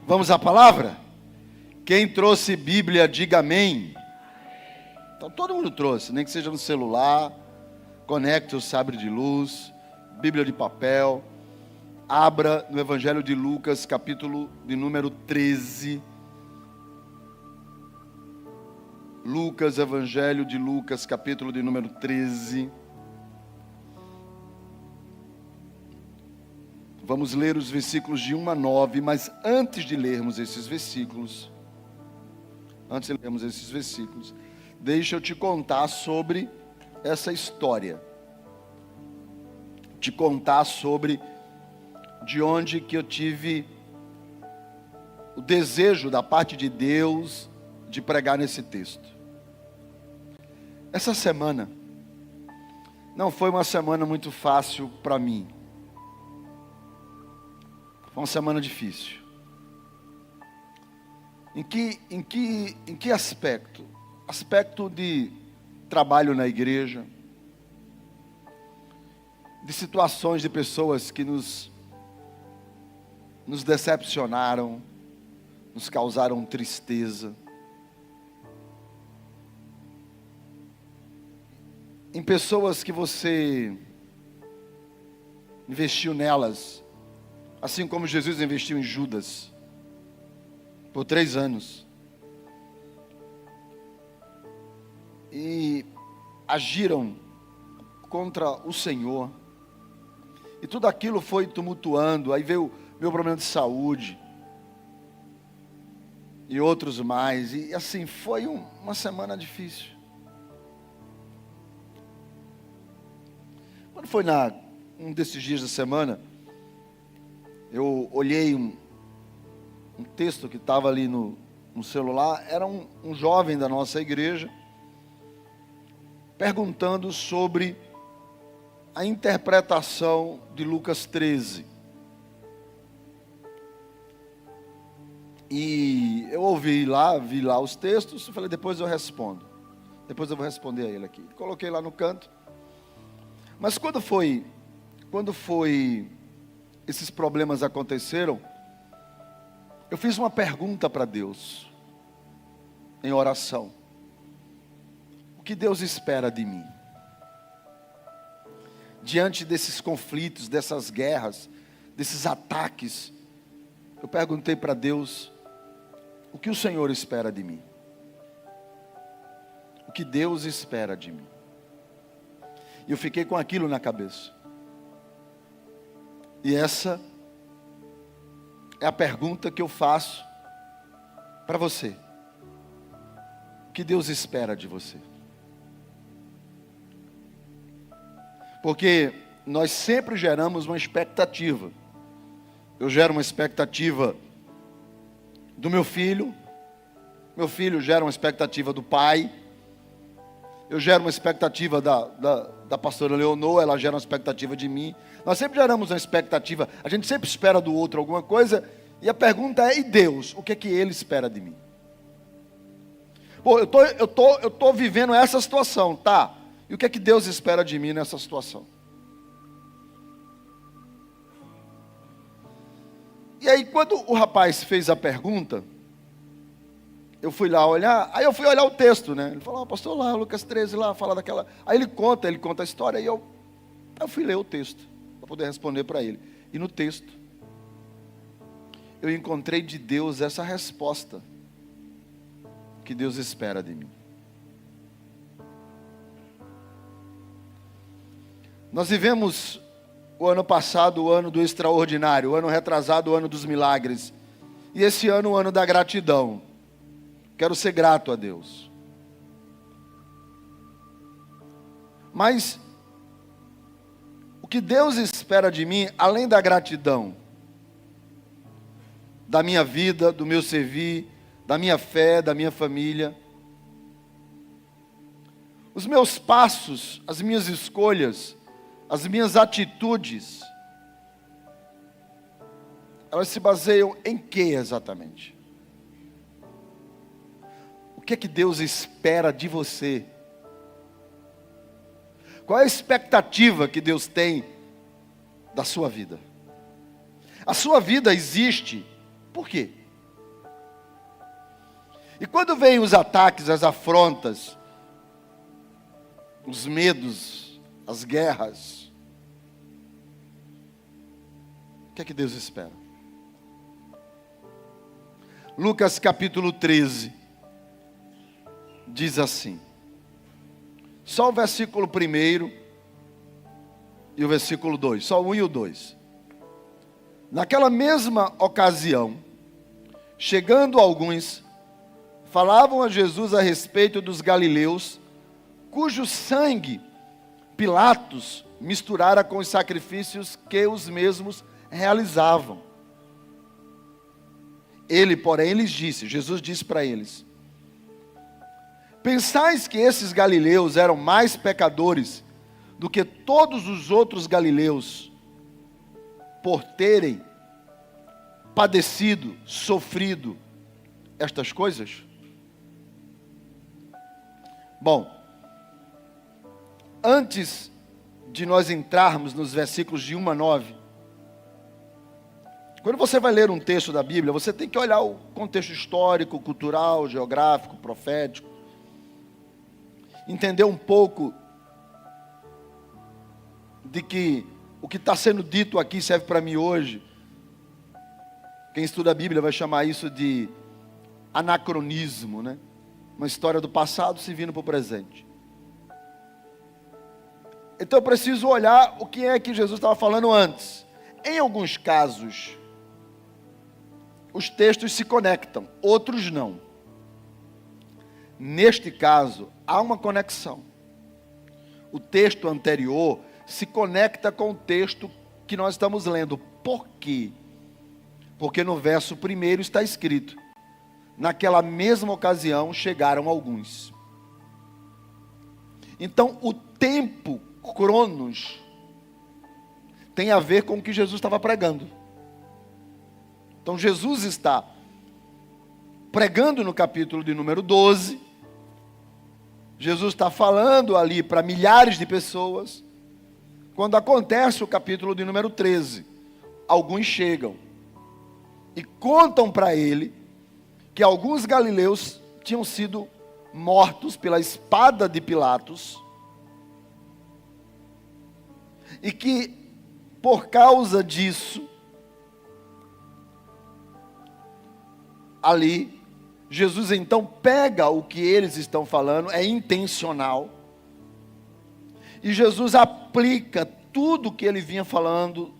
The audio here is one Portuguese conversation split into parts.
Vamos à palavra? Quem trouxe Bíblia, diga amém. Então todo mundo trouxe, nem que seja no celular. Conecte o sabre de luz, Bíblia de papel. Abra no Evangelho de Lucas, capítulo de número 13. Lucas, Evangelho de Lucas, capítulo de número 13. Vamos ler os versículos de 1 a 9, mas antes de lermos esses versículos, deixa eu te contar sobre essa história. Te contar sobre de onde que eu tive o desejo da parte de Deus de pregar nesse texto. Essa semana não foi uma semana muito fácil para mim. Foi uma semana difícil. Em que aspecto? Aspecto de trabalho na igreja, de situações de pessoas que nos decepcionaram, nos causaram tristeza. Em pessoas que você investiu nelas, assim como Jesus investiu em Judas, por 3 anos. E agiram contra o Senhor. E tudo aquilo foi tumultuando. Aí veio meu problema de saúde. E outros mais. E assim, foi uma semana difícil. Quando foi um desses dias da semana, eu olhei um texto que estava ali no celular. Era um jovem da nossa igreja perguntando sobre a interpretação de Lucas 13. E eu vi lá os textos, e falei, depois eu respondo. Depois eu vou responder a ele aqui. Coloquei lá no canto. Mas quando esses problemas aconteceram, eu fiz uma pergunta para Deus, em oração. O que Deus espera de mim? Diante desses conflitos, dessas guerras, desses ataques, eu perguntei para Deus, o que o Senhor espera de mim? O que Deus espera de mim? E eu fiquei com aquilo na cabeça. E essa é a pergunta que eu faço para você. O que Deus espera de você? Porque nós sempre geramos uma expectativa. Eu gero uma expectativa do meu filho gera uma expectativa do pai, eu gero uma expectativa da pastora Leonor, ela gera uma expectativa de mim. Nós sempre geramos uma expectativa, a gente sempre espera do outro alguma coisa, e a pergunta é, e Deus? O que é que Ele espera de mim? Pô, eu tô vivendo essa situação, tá? E o que é que Deus espera de mim nessa situação? E aí quando o rapaz fez a pergunta, eu fui lá olhar, aí eu fui olhar o texto, né? Ele falou, pastor, lá, Lucas 13, lá, fala daquela... Aí ele conta a história, e eu fui ler o texto, para poder responder para ele. E no texto, eu encontrei de Deus essa resposta, que Deus espera de mim. Nós vivemos o ano passado, o ano do extraordinário, o ano retrasado, o ano dos milagres. E esse ano, o ano da gratidão. Quero ser grato a Deus. Mas, o que Deus espera de mim, além da gratidão, da minha vida, do meu servir, da minha fé, da minha família, os meus passos, as minhas escolhas, as minhas atitudes, elas se baseiam em que exatamente? O que é que Deus espera de você? Qual é a expectativa que Deus tem da sua vida? A sua vida existe, por quê? E quando vêm os ataques, as afrontas, os medos, as guerras, o que é que Deus espera? Lucas capítulo 13 diz assim, só o versículo 1 e o versículo 2, só o 1 e o 2. Naquela mesma ocasião, chegando alguns, falavam a Jesus a respeito dos galileus, cujo sangue Pilatos misturara com os sacrifícios que os mesmos realizavam. Ele, porém, lhes disse, Jesus disse para eles, pensais que esses galileus eram mais pecadores do que todos os outros galileus, por terem padecido, sofrido estas coisas? Bom, antes de nós entrarmos nos versículos de 1 a 9, quando você vai ler um texto da Bíblia, você tem que olhar o contexto histórico, cultural, geográfico, profético, entender um pouco de que o que está sendo dito aqui serve para mim hoje. Quem estuda a Bíblia vai chamar isso de anacronismo, né? Uma história do passado se vindo para o presente. Então eu preciso olhar o que é que Jesus estava falando antes. Em alguns casos, os textos se conectam, outros não. Neste caso, há uma conexão. O texto anterior se conecta com o texto que nós estamos lendo. Por quê? Porque no verso 1 está escrito, naquela mesma ocasião chegaram alguns. Então o tempo, cronos, tem a ver com o que Jesus estava pregando. Então Jesus está pregando no capítulo de número 12, Jesus está falando ali para milhares de pessoas, quando acontece o capítulo de número 13, alguns chegam e contam para ele que alguns galileus tinham sido mortos pela espada de Pilatos, e que por causa disso, ali, Jesus então pega o que eles estão falando, é intencional, e Jesus aplica tudo o que ele vinha falando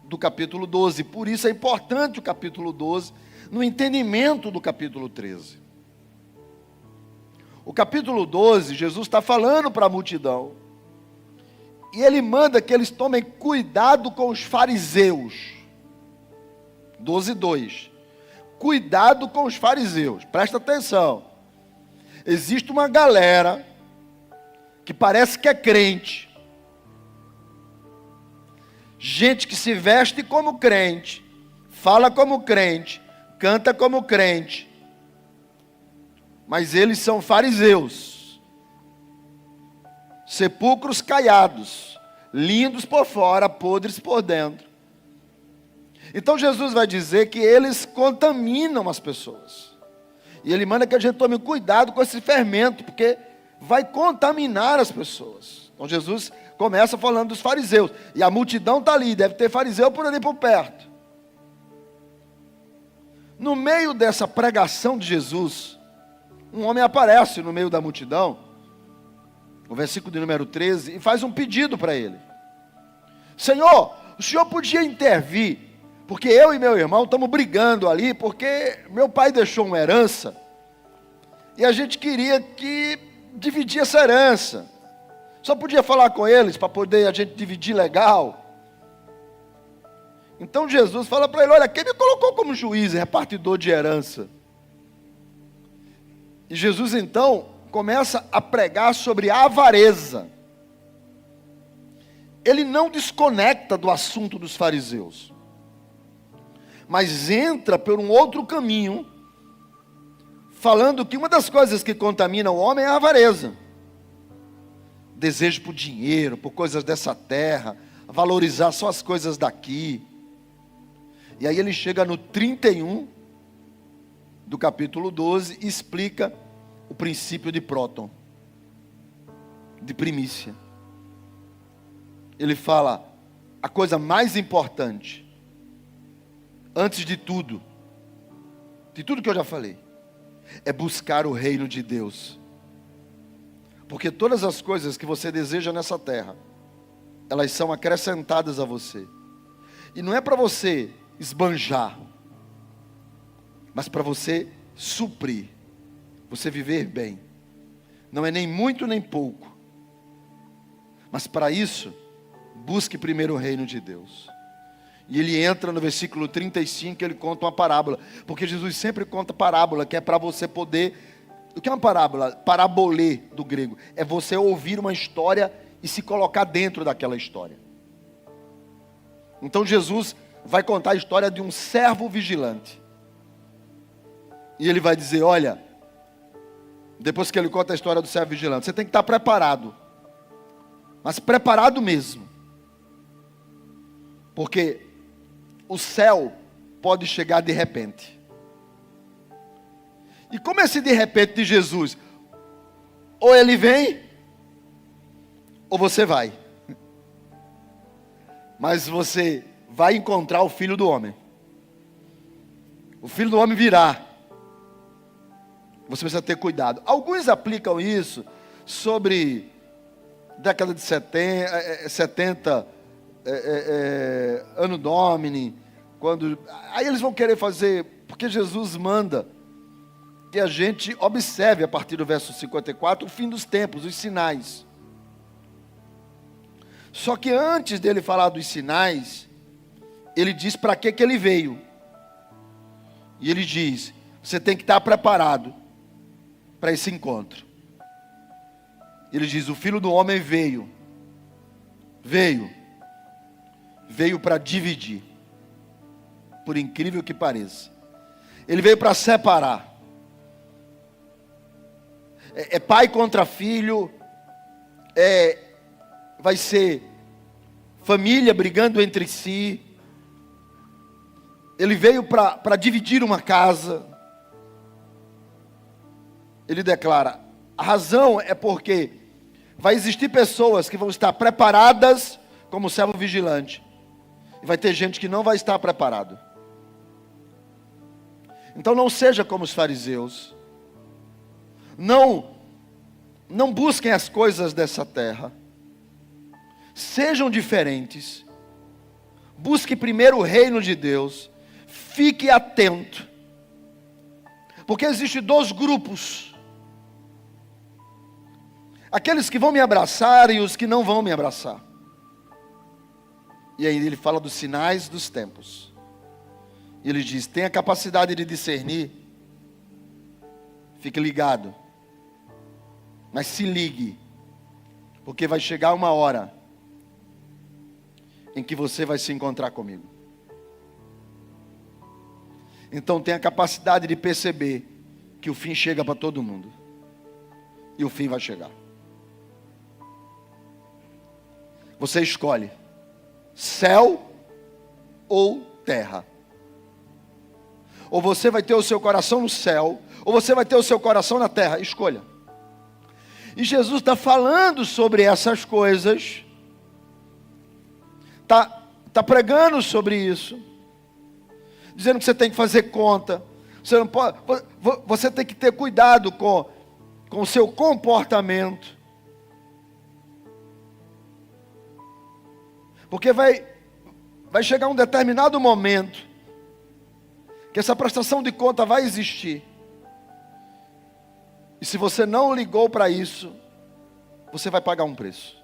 do capítulo 12, por isso é importante o capítulo 12, no entendimento do capítulo 13. O capítulo 12, Jesus está falando para a multidão, e ele manda que eles tomem cuidado com os fariseus, 12:2. Cuidado com os fariseus, presta atenção. Existe uma galera que parece que é crente, gente que se veste como crente, fala como crente, canta como crente, mas eles são fariseus, sepulcros caiados, lindos por fora, podres por dentro. Então Jesus vai dizer que eles contaminam as pessoas. E ele manda que a gente tome cuidado com esse fermento, porque vai contaminar as pessoas. Então Jesus começa falando dos fariseus. E a multidão está ali, deve ter fariseu por ali por perto. No meio dessa pregação de Jesus, um homem aparece no meio da multidão, no versículo de número 13, e faz um pedido para ele. Senhor, o senhor podia intervir, porque eu e meu irmão estamos brigando ali, porque meu pai deixou uma herança, e a gente queria que dividir essa herança. Só podia falar com eles para poder a gente dividir legal. Então Jesus fala para ele, olha, quem me colocou como juiz e repartidor de herança? E Jesus então começa a pregar sobre a avareza. Ele não desconecta do assunto dos fariseus, mas entra por um outro caminho, falando que uma das coisas que contamina o homem é a avareza. Desejo por dinheiro, por coisas dessa terra, valorizar só as coisas daqui. E aí ele chega no 31, do capítulo 12, explica o princípio de próton, de primícia. Ele fala, a coisa mais importante, antes de tudo que eu já falei, é buscar o reino de Deus. Porque todas as coisas que você deseja nessa terra, elas são acrescentadas a você. E não é para você esbanjar, mas para você suprir, você viver bem. Não é nem muito nem pouco. Mas para isso, busque primeiro o reino de Deus. E ele entra no versículo 35, ele conta uma parábola. Porque Jesus sempre conta parábola, que é para você poder... O que é uma parábola? Parabolê do grego. É você ouvir uma história e se colocar dentro daquela história. Então Jesus vai contar a história de um servo vigilante. E ele vai dizer, olha, depois que ele conta a história do servo vigilante, você tem que estar preparado. Mas preparado mesmo. Porque o céu pode chegar de repente. E como esse de repente de Jesus? Ou ele vem, ou você vai. Mas você vai encontrar o Filho do Homem. O Filho do Homem virá. Você precisa ter cuidado. Alguns aplicam isso sobre década de 70, Anno Domini, quando... Aí eles vão querer fazer, porque Jesus manda que a gente observe a partir do verso 54 o fim dos tempos, os sinais. Só que antes dele falar dos sinais, ele diz para que ele veio. E ele diz, você tem que estar preparado para esse encontro. Ele diz, o Filho do Homem veio para dividir, por incrível que pareça. Ele veio para separar. É pai contra filho, vai ser família brigando entre si. Ele veio para dividir uma casa. Ele declara, a razão é porque vai existir pessoas que vão estar preparadas como servo vigilante. E vai ter gente que não vai estar preparado. Então não seja como os fariseus. Não busquem as coisas dessa terra. Sejam diferentes. Busque primeiro o reino de Deus. Fique atento. Porque existem dois grupos. Aqueles que vão me abraçar e os que não vão me abraçar. E aí ele fala dos sinais dos tempos. E ele diz, tenha capacidade de discernir. Fique ligado. Mas se ligue. Porque vai chegar uma hora em que você vai se encontrar comigo. Então tenha capacidade de perceber que o fim chega para todo mundo. E o fim vai chegar. Você escolhe céu ou terra. Ou você vai ter o seu coração no céu, ou você vai ter o seu coração na terra. Escolha. E Jesus está falando sobre essas coisas. Está pregando sobre isso. Dizendo que você tem que fazer conta. Você não pode, você tem que ter cuidado com o seu comportamento. Porque vai chegar um determinado momento que essa prestação de conta vai existir. E se você não ligou para isso, você vai pagar um preço.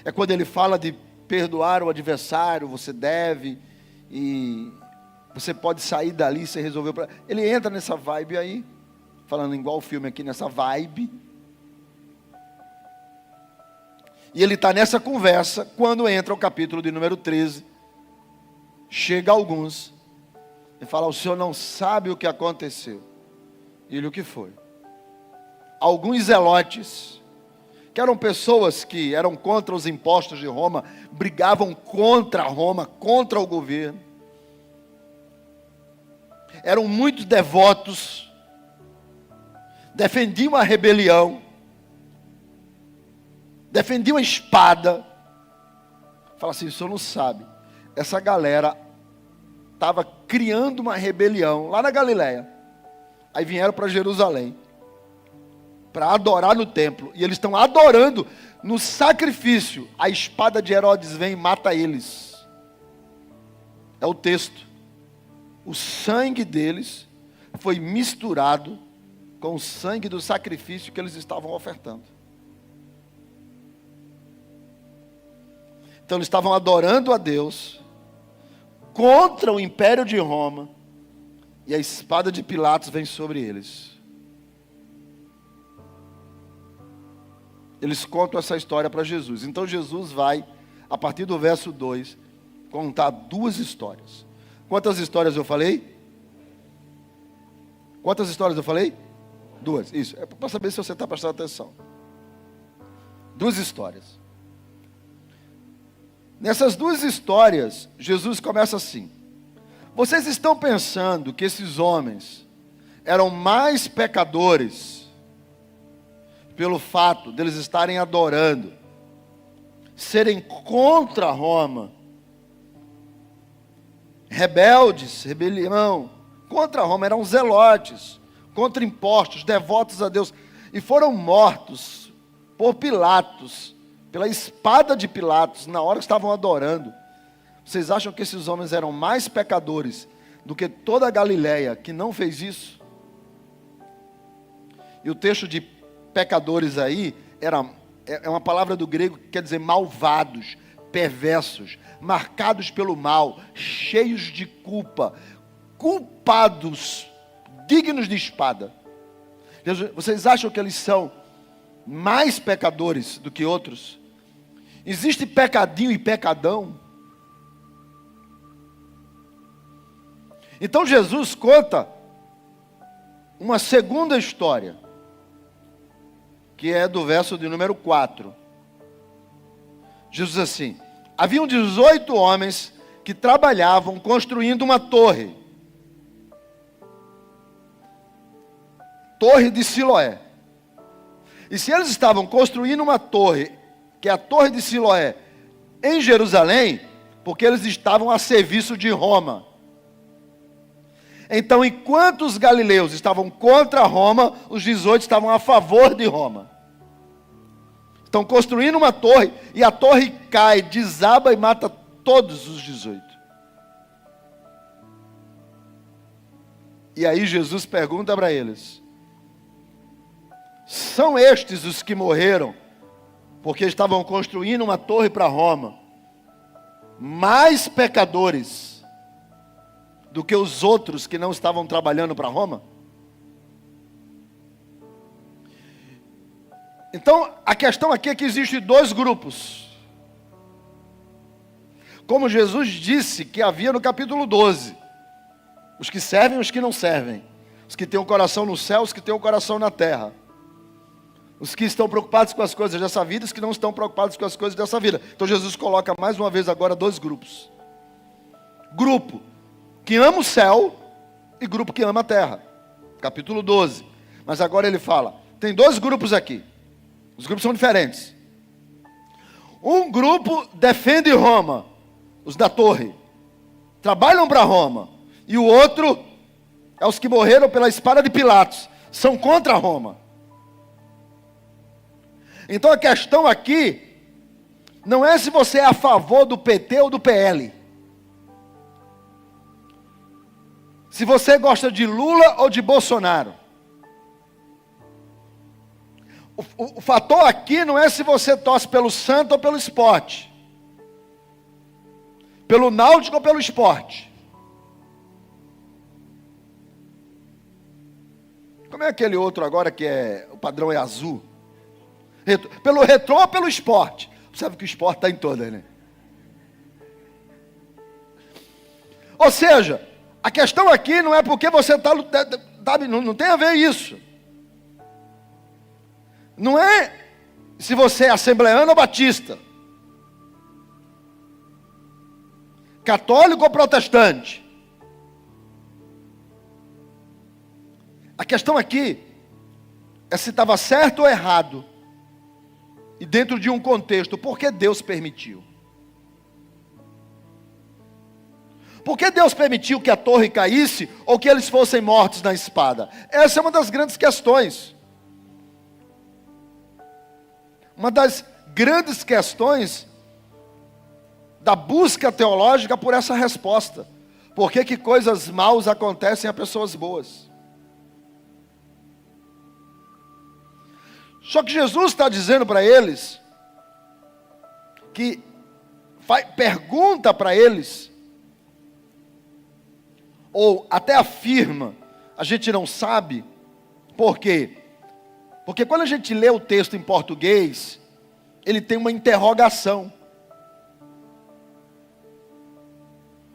É quando ele fala de perdoar o adversário, você deve, e você pode sair dali, você resolveu. Ele entra nessa vibe aí, falando igual o filme aqui, nessa vibe. E ele está nessa conversa, quando entra o capítulo de número 13, chega alguns, e fala, o senhor não sabe o que aconteceu. E ele, o que foi? Alguns zelotes, que eram pessoas que eram contra os impostos de Roma, brigavam contra Roma, contra o governo. eram muito devotos, defendiam a rebelião, defendiam a espada. Fala assim, o senhor não sabe, essa galera estava criando uma rebelião lá na Galileia. Aí vieram para Jerusalém, para adorar no templo, e eles estão adorando no sacrifício. A espada de Herodes vem e mata eles. É o texto. O sangue deles foi misturado com o sangue do sacrifício que eles estavam ofertando. Então eles estavam adorando a Deus contra o império de Roma, e a espada de Pilatos vem sobre eles. Eles contam essa história para Jesus. Então Jesus vai, a partir do verso 2, contar duas histórias. Quantas histórias eu falei? Quantas histórias eu falei? Duas, isso. É para saber se você está prestando atenção. Duas histórias. Nessas duas histórias, Jesus começa assim: vocês estão pensando que esses homens eram mais pecadores pelo fato deles estarem adorando, serem contra Roma, rebeldes, rebelião, contra Roma, eram zelotes, contra impostos, devotos a Deus, e foram mortos por Pilatos, pela espada de Pilatos, na hora que estavam adorando. Vocês acham que esses homens eram mais pecadores do que toda a Galileia que não fez isso? E o texto de pecadores aí é uma palavra do grego que quer dizer malvados, perversos, marcados pelo mal, cheios de culpa, culpados, dignos de espada. Vocês acham que eles são mais pecadores do que outros? Existe pecadinho e pecadão? Então Jesus conta uma segunda história, que é do verso de número 4. Jesus diz assim: haviam 18 homens que trabalhavam construindo uma torre. Torre de Siloé. E se eles estavam construindo uma torre, que é a torre de Siloé, em Jerusalém, porque eles estavam a serviço de Roma. Então, enquanto os galileus estavam contra Roma, os 18 estavam a favor de Roma. Estão construindo uma torre, e a torre cai, desaba e mata todos os 18. E aí Jesus pergunta para eles: são estes os que morreram, porque estavam construindo uma torre para Roma, mais pecadores do que os outros que não estavam trabalhando para Roma? Então, a questão aqui é que existem dois grupos. Como Jesus disse que havia no capítulo 12. Os que servem e os que não servem. Os que têm o coração no céu, os que têm o coração na terra. Os que estão preocupados com as coisas dessa vida, os que não estão preocupados com as coisas dessa vida. Então Jesus coloca mais uma vez agora dois grupos. Grupo que ama o céu e grupo que ama a terra. Capítulo 12. Mas agora ele fala, tem dois grupos aqui. Os grupos são diferentes. Um grupo defende Roma, os da torre, trabalham para Roma. E o outro é os que morreram pela espada de Pilatos, são contra Roma. Então a questão aqui não é se você é a favor do PT ou do PL. Se você gosta de Lula ou de Bolsonaro. O fator aqui não é se você torce pelo Santo ou pelo Sport. Pelo Náutico ou pelo Sport. Como é aquele outro agora que o padrão é azul? Pelo Retrô ou pelo Sport? Sabe que o Sport está em todas, né? Ou seja, a questão aqui não é porque você está lutando, não tem a ver isso. Não é se você é assembleano ou batista, católico ou protestante. A questão aqui é se estava certo ou errado. E dentro de um contexto, por que Deus permitiu? Por que Deus permitiu que a torre caísse ou que eles fossem mortos na espada? Essa é uma das grandes questões. Uma das grandes questões da busca teológica por essa resposta. Por que coisas maus acontecem a pessoas boas? Só que Jesus está dizendo para eles, que pergunta para eles, ou até afirma, a gente não sabe, por quê? Porque quando a gente lê o texto em português, ele tem uma interrogação.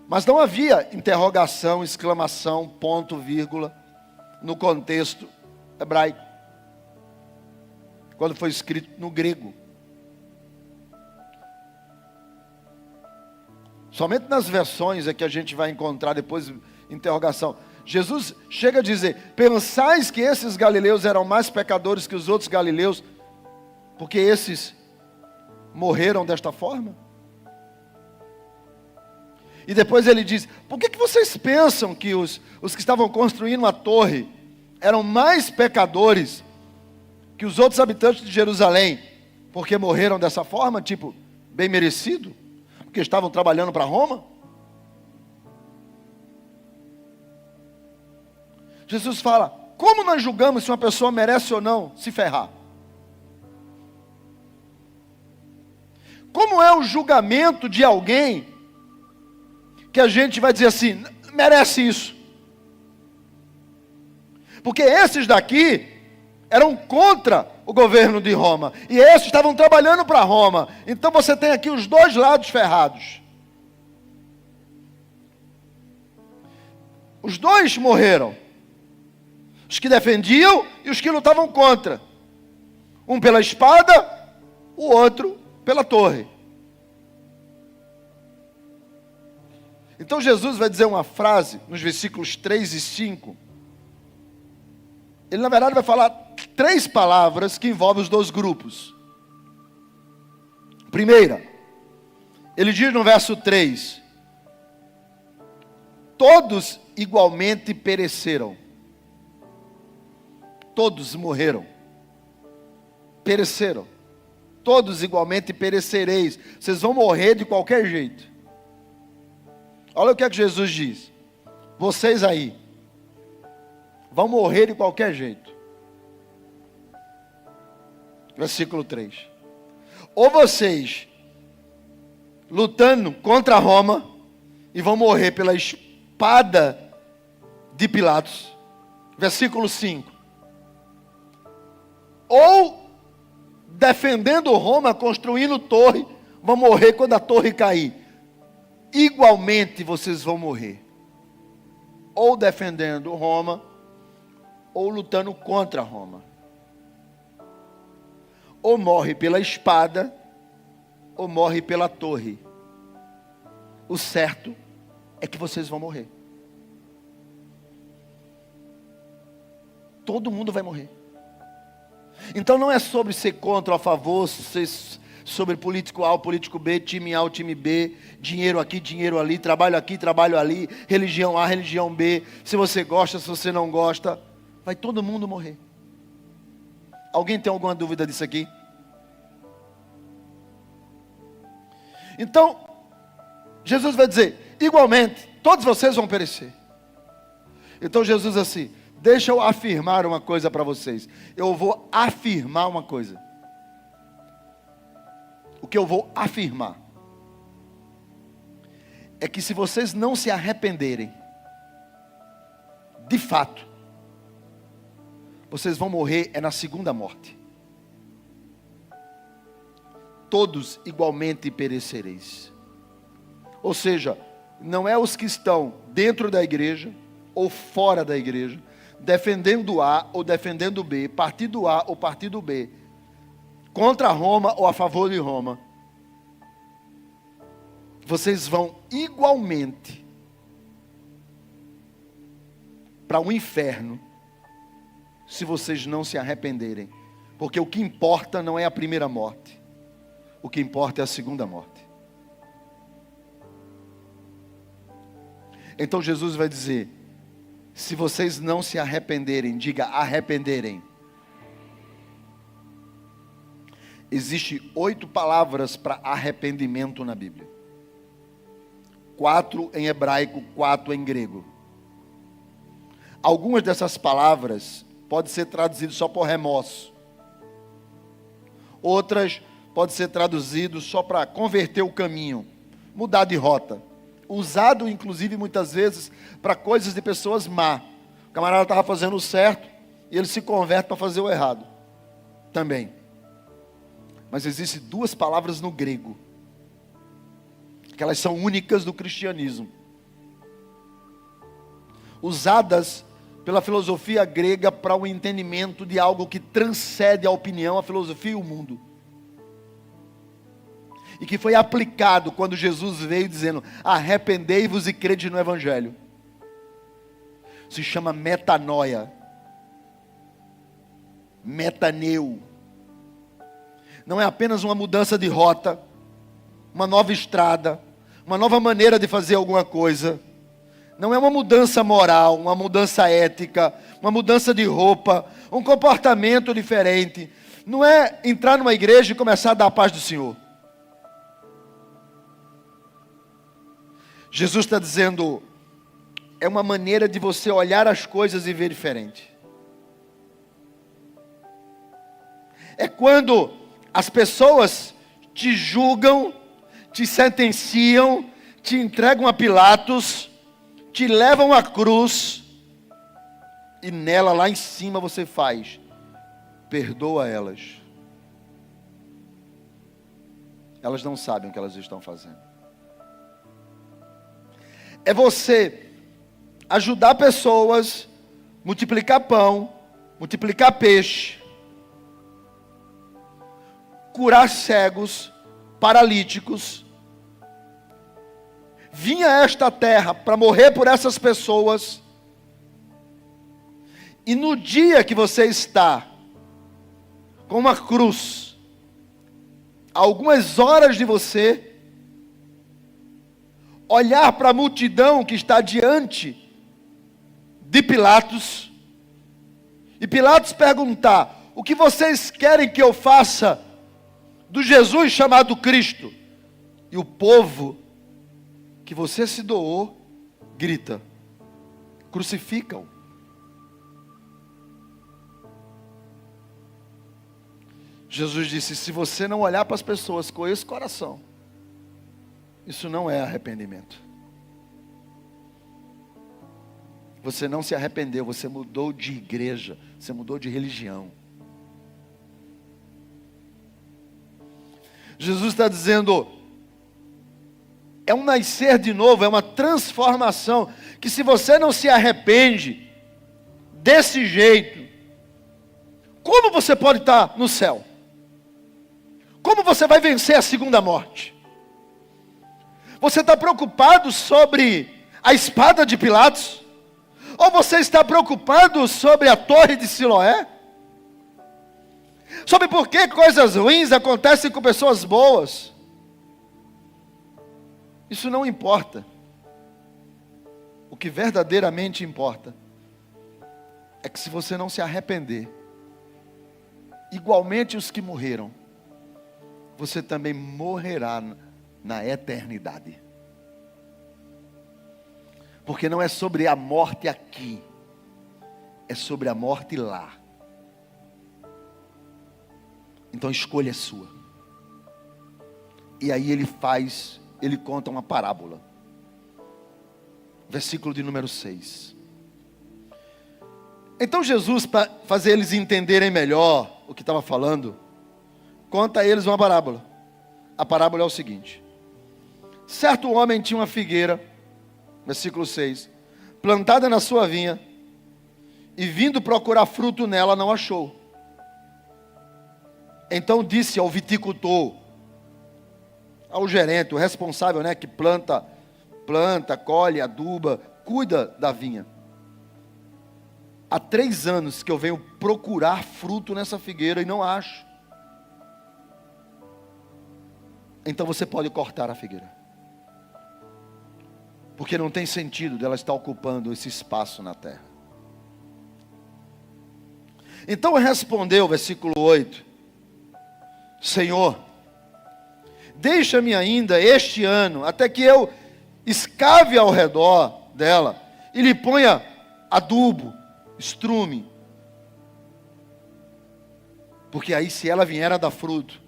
Mas não havia interrogação, exclamação, ponto, vírgula, no contexto hebraico, quando foi escrito no grego. Somente nas versões é que a gente vai encontrar depois interrogação. Jesus chega a dizer: pensais que esses galileus eram mais pecadores que os outros galileus, porque esses morreram desta forma? E depois ele diz: por que vocês pensam que os que estavam construindo a torre eram mais pecadores que os outros habitantes de Jerusalém, porque morreram dessa forma, tipo, bem merecido? Porque estavam trabalhando para Roma? Jesus fala: como nós julgamos se uma pessoa merece ou não se ferrar? Como é o julgamento de alguém que a gente vai dizer assim, merece isso? Porque esses daqui eram contra o governo de Roma, e esses estavam trabalhando para Roma. Então você tem aqui os dois lados ferrados. Os dois morreram, os que defendiam e os que lutavam contra. Um pela espada, o outro pela torre. Então Jesus vai dizer uma frase nos versículos 3 e 5. Ele na verdade vai falar 3 palavras que envolvem os dois grupos. Primeira, ele diz no verso 3: todos igualmente pereceram. Todos morreram. Pereceram. Todos igualmente perecereis. Vocês vão morrer de qualquer jeito. Olha o que é que Jesus diz: vocês aí vão morrer de qualquer jeito. Versículo 3. Ou vocês lutando contra Roma e vão morrer pela espada de Pilatos. Versículo 5. Ou defendendo Roma, construindo torre, vão morrer quando a torre cair. Igualmente vocês vão morrer. Ou defendendo Roma, ou lutando contra Roma. Ou morre pela espada, ou morre pela torre. O certo é que vocês vão morrer. Todo mundo vai morrer. Então não é sobre ser contra ou a favor, sobre político A, político B, time A ou time B, dinheiro aqui, dinheiro ali, trabalho aqui, trabalho ali, religião A, religião B, se você gosta, se você não gosta, vai todo mundo morrer. Alguém tem alguma dúvida disso aqui? Então, Jesus vai dizer, igualmente, todos vocês vão perecer. Então Jesus assim, deixa eu afirmar uma coisa para vocês. Eu vou afirmar uma coisa. O que eu vou afirmar é que se vocês não se arrependerem, de fato, vocês vão morrer na segunda morte. Todos igualmente perecereis. Ou seja, não é os que estão dentro da igreja ou fora da igreja, defendendo A ou defendendo B, partido A ou partido B, contra Roma ou a favor de Roma. Vocês vão igualmente para o inferno se vocês não se arrependerem. Porque o que importa não é a primeira morte. O que importa é a segunda morte. Então Jesus vai dizer: se vocês não se arrependerem, diga arrependerem. Existem 8 palavras para arrependimento na Bíblia. 4 em hebraico, 4 em grego. Algumas dessas palavras podem ser traduzidas só por remorso. Outras podem ser traduzidas só para converter o caminho, mudar de rota. Usado, inclusive, muitas vezes, para coisas de pessoas má. O camarada estava fazendo o certo e ele se converte para fazer o errado. Também. Mas existem 2 palavras no grego, que elas são únicas do cristianismo. Usadas pela filosofia grega para o entendimento de algo que transcende a opinião, a filosofia e o mundo. E que foi aplicado quando Jesus veio dizendo: arrependei-vos e crede no Evangelho. Se chama metanoia. Metaneu. Não é apenas uma mudança de rota, uma nova estrada, uma nova maneira de fazer alguma coisa. Não é uma mudança moral, uma mudança ética, uma mudança de roupa, um comportamento diferente. Não é entrar numa igreja e começar a dar a paz do Senhor. Jesus está dizendo, é uma maneira de você olhar as coisas e ver diferente. É quando as pessoas te julgam, te sentenciam, te entregam a Pilatos, te levam à cruz, e nela, lá em cima, você faz: perdoa elas. Elas não sabem o que elas estão fazendo. É você ajudar pessoas, multiplicar pão, multiplicar peixe, curar cegos, paralíticos. Vinha a esta terra para morrer por essas pessoas. E no dia que você está com uma cruz, a algumas horas de você, olhar para a multidão que está diante de Pilatos, e Pilatos perguntar: o que vocês querem que eu faça do Jesus chamado Cristo? E o povo que você se doou grita: crucificam. Jesus disse: se você não olhar para as pessoas com esse coração, isso não é arrependimento. Você não se arrependeu, você mudou de igreja, você mudou de religião. Jesus está dizendo, é um nascer de novo, é uma transformação, que se você não se arrepende desse jeito, como você pode estar no céu? Como você vai vencer a segunda morte? Você está preocupado sobre a espada de Pilatos? Ou você está preocupado sobre a torre de Siloé? Sobre por que coisas ruins acontecem com pessoas boas? Isso não importa. O que verdadeiramente importa é que se você não se arrepender, igualmente os que morreram, você também morrerá na eternidade. Porque não é sobre a morte aqui, é sobre a morte lá. Então a escolha é sua. E aí ele conta uma parábola. Versículo de número 6. Então Jesus, para fazer eles entenderem melhor o que estava falando, conta a eles uma parábola. A parábola é o seguinte: certo homem tinha uma figueira, versículo 6, plantada na sua vinha, e vindo procurar fruto nela, não achou. Então disse ao viticultor, ao gerente, o responsável, que planta, colhe, aduba, cuida da vinha: há 3 anos que eu venho procurar fruto nessa figueira e não acho. Então você pode cortar a figueira. Porque não tem sentido dela estar ocupando esse espaço na terra. Então respondeu, versículo 8: Senhor, deixa-me ainda este ano, até que eu escave ao redor dela e lhe ponha adubo, estrume. Porque aí, se ela vier a dar fruto,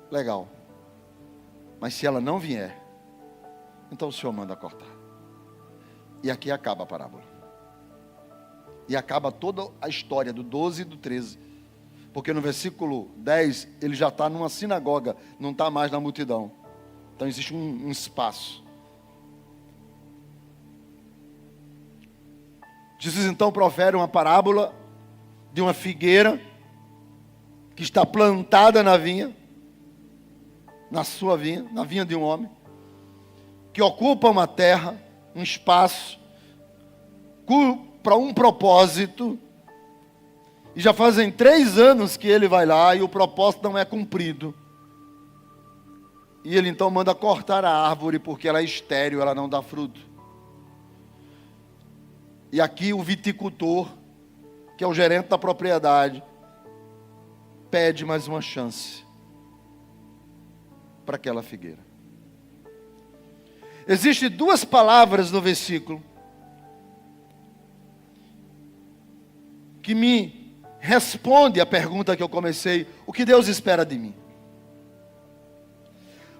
legal. Mas se ela não vier, então o Senhor manda cortar. E aqui acaba a parábola. E acaba toda a história do 12 e do 13. Porque no versículo 10, ele já está numa sinagoga, não está mais na multidão. Então existe um espaço. Jesus então profere uma parábola de uma figueira que está plantada na vinha, na sua vinha, na vinha de um homem, que ocupa uma terra, um espaço, para um propósito, e já fazem 3 anos que ele vai lá e o propósito não é cumprido. E ele então manda cortar a árvore porque ela é estéril, ela não dá fruto. E aqui o viticultor, que é o gerente da propriedade, pede mais uma chance para aquela figueira. Existem 2 palavras no versículo que me responde a pergunta que eu comecei: o que Deus espera de mim?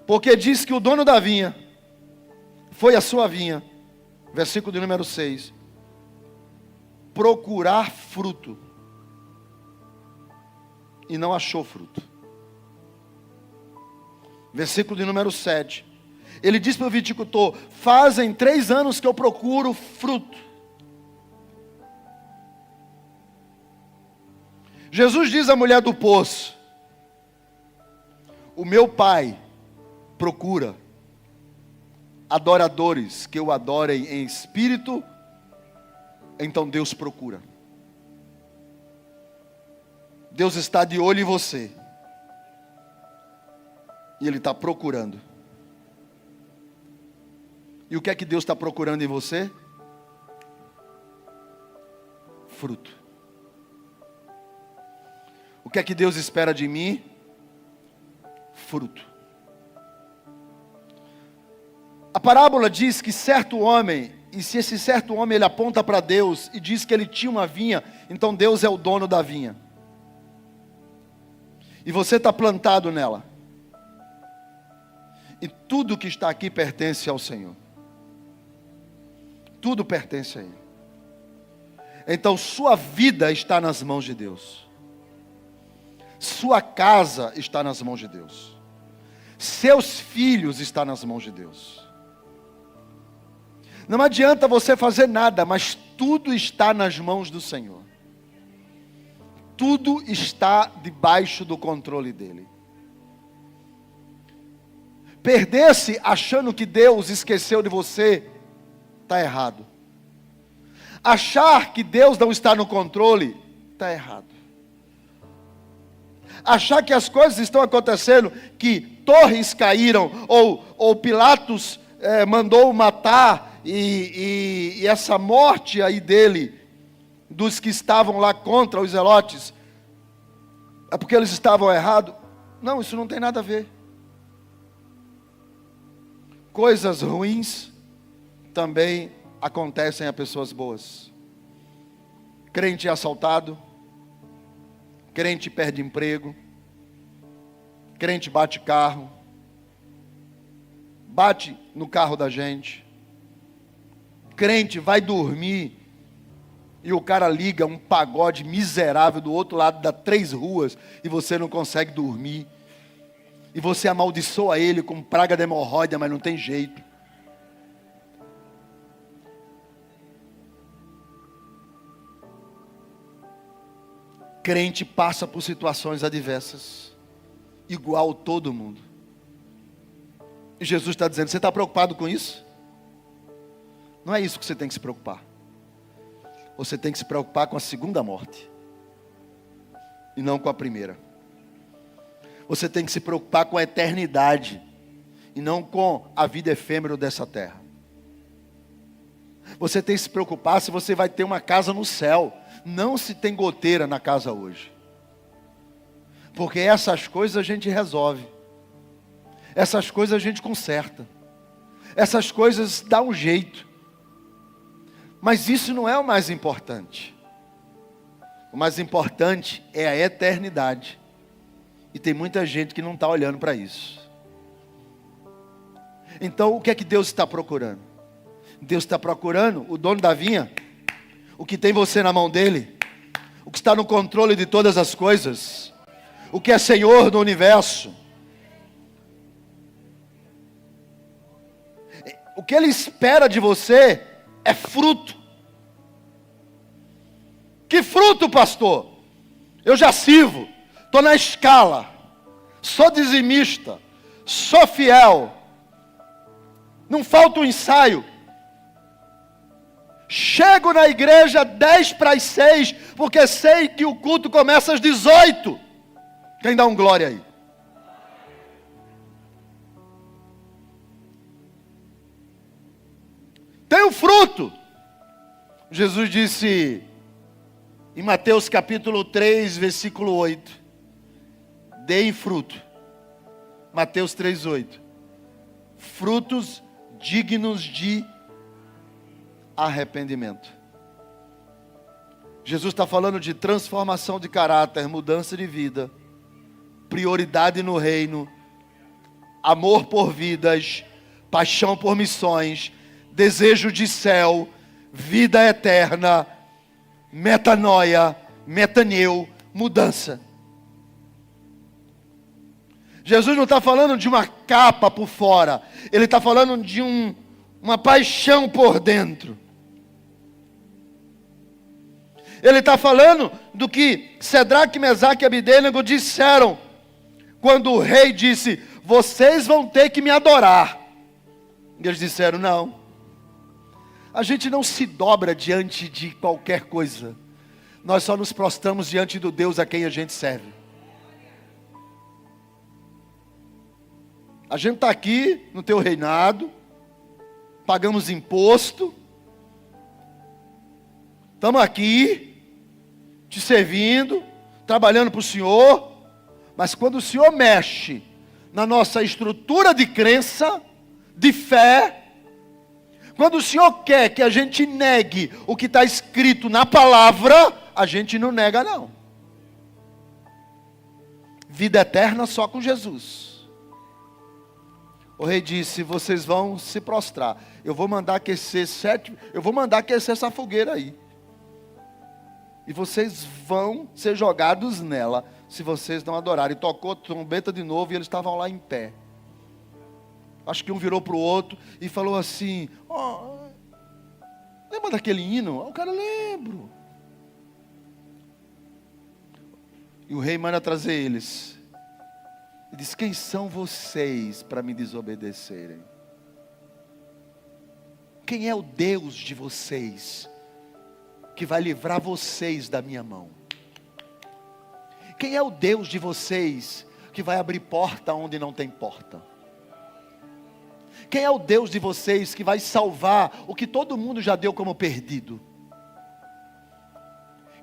Porque diz que o dono da vinha foi à sua vinha, versículo de número 6, procurar fruto, e não achou fruto. Versículo de número 7, ele diz para o viticultor: fazem 3 anos que eu procuro fruto. Jesus diz à mulher do poço: o meu pai procura adoradores que o adorem em espírito. Então Deus procura. Deus está de olho em você. E Ele está procurando. E o que é que Deus está procurando em você? Fruto. O que é que Deus espera de mim? Fruto. A parábola diz que certo homem, e se esse certo homem ele aponta para Deus e diz que ele tinha uma vinha, então Deus é o dono da vinha. E você está plantado nela. E tudo que está aqui pertence ao Senhor. Tudo pertence a Ele. Então sua vida está nas mãos de Deus. Sua casa está nas mãos de Deus. Seus filhos estão nas mãos de Deus. Não adianta você fazer nada, mas tudo está nas mãos do Senhor. Tudo está debaixo do controle dEle. Perder-se achando que Deus esqueceu de você, está errado. Achar que Deus não está no controle, está errado. Achar que as coisas estão acontecendo, que torres caíram, ou Pilatos mandou matar, e essa morte aí dele, dos que estavam lá contra os zelotes, é porque eles estavam errados. Não, isso não tem nada a ver. Coisas ruins também acontecem a pessoas boas. Crente é assaltado, crente perde emprego, crente bate carro, bate no carro da gente, crente vai dormir e o cara liga um pagode miserável do outro lado das 3 ruas e você não consegue dormir, e você amaldiçoa ele com praga de hemorroida, mas não tem jeito. Crente passa por situações adversas, igual todo mundo. E Jesus está dizendo: você está preocupado com isso? Não é isso que você tem que se preocupar. você tem que se preocupar com a segunda morte, e não com a primeira. Você tem que se preocupar com a eternidade, e não com a vida efêmera dessa terra. Você tem que se preocupar se você vai ter uma casa no céu, não se tem goteira na casa hoje. Porque essas coisas a gente resolve, essas coisas a gente conserta, essas coisas dá um jeito. Mas isso não é o mais importante. O mais importante é a eternidade. E tem muita gente que não está olhando para isso. Então o que é que Deus está procurando? Deus está procurando o dono da vinha, o que tem você na mão dele, o que está no controle de todas as coisas, o que é Senhor do universo. O que Ele espera de você é fruto. Que fruto, pastor? Eu já sirvo, estou na escala, sou dizimista, sou fiel, não falta um ensaio. Chego na igreja 6:10, porque sei que o culto começa às 18. Quem dá um glória aí? Tem o fruto. Jesus disse em Mateus capítulo 3, versículo 8: deem fruto. Mateus 3:8. Frutos dignos de arrependimento. Jesus está falando de transformação de caráter, mudança de vida, prioridade no reino, amor por vidas, paixão por missões, desejo de céu, vida eterna, metanoia, metaneu, mudança. Jesus não está falando de uma capa por fora, Ele está falando de uma paixão por dentro. Ele está falando do que Cedraque, Mesaque e Abidênego disseram, quando o rei disse: vocês vão ter que me adorar. E eles disseram: não, a gente não se dobra diante de qualquer coisa, nós só nos prostramos diante do Deus a quem a gente serve. A gente está aqui no teu reinado, pagamos imposto, estamos aqui te servindo, trabalhando para o Senhor, mas quando o Senhor mexe na nossa estrutura de crença, de fé, quando o Senhor quer que a gente negue o que está escrito na palavra, a gente não nega não. Vida eterna só com Jesus. O rei disse: vocês vão se prostrar. Eu vou mandar aquecer essa fogueira aí. E vocês vão ser jogados nela, se vocês não adorarem. E tocou trombeta de novo e eles estavam lá em pé. Acho que um virou para o outro e falou assim: lembra daquele hino? O cara, lembro. E o rei manda trazer eles. E diz: quem são vocês para me desobedecerem? Quem é o Deus de vocês que vai livrar vocês da minha mão? Quem é o Deus de vocês que vai abrir porta onde não tem porta? Quem é o Deus de vocês que vai salvar o que todo mundo já deu como perdido?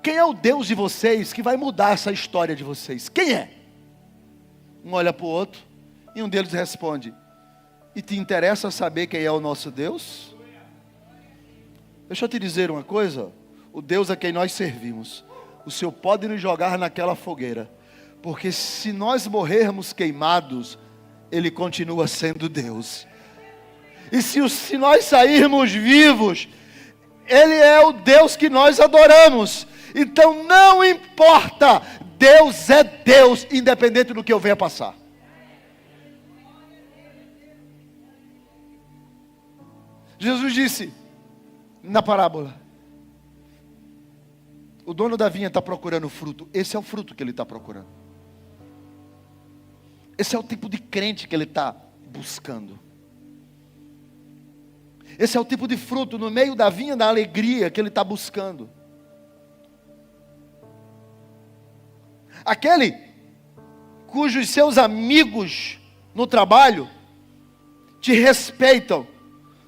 Quem é o Deus de vocês que vai mudar essa história de vocês? Quem é? Um olha para o outro e um deles responde: e te interessa saber quem é o nosso Deus? Deixa eu te dizer uma coisa: o Deus a quem nós servimos, o Senhor pode nos jogar naquela fogueira, porque se nós morrermos queimados, Ele continua sendo Deus. E se nós sairmos vivos, Ele é o Deus que nós adoramos. Então não importa, Deus é Deus, independente do que eu venha passar. Jesus disse na parábola: o dono da vinha está procurando fruto. Esse é o fruto que ele está procurando. Esse é o tipo de crente que ele está buscando. Esse é o tipo de fruto no meio da vinha da alegria que ele está buscando. Aquele cujos seus amigos no trabalho te respeitam,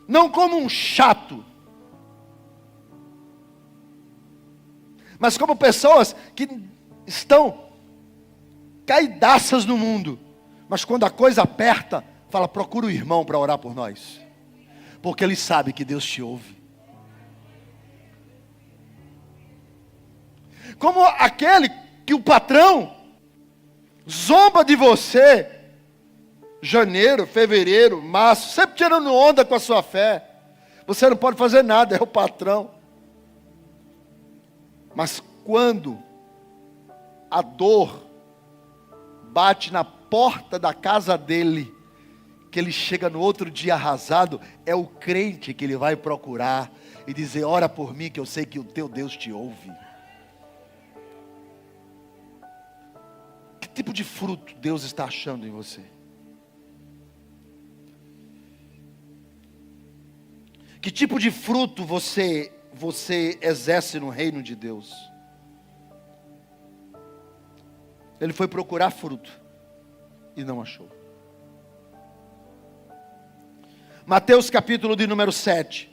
não como um chato, mas como pessoas que estão caidaças no mundo, mas quando a coisa aperta, fala, procura o irmão para orar por nós, porque ele sabe que Deus te ouve. Como aquele que o patrão zomba de você, janeiro, fevereiro, março, sempre tirando onda com a sua fé. Você não pode fazer nada, é o patrão. Mas quando a dor bate na porta da casa dele, que ele chega no outro dia arrasado, é o crente que ele vai procurar e dizer, ora por mim que eu sei que o teu Deus te ouve. Que tipo de fruto Deus está achando em você? Que tipo de fruto você exerce no reino de Deus? Ele foi procurar fruto e não achou. Mateus capítulo de número 7,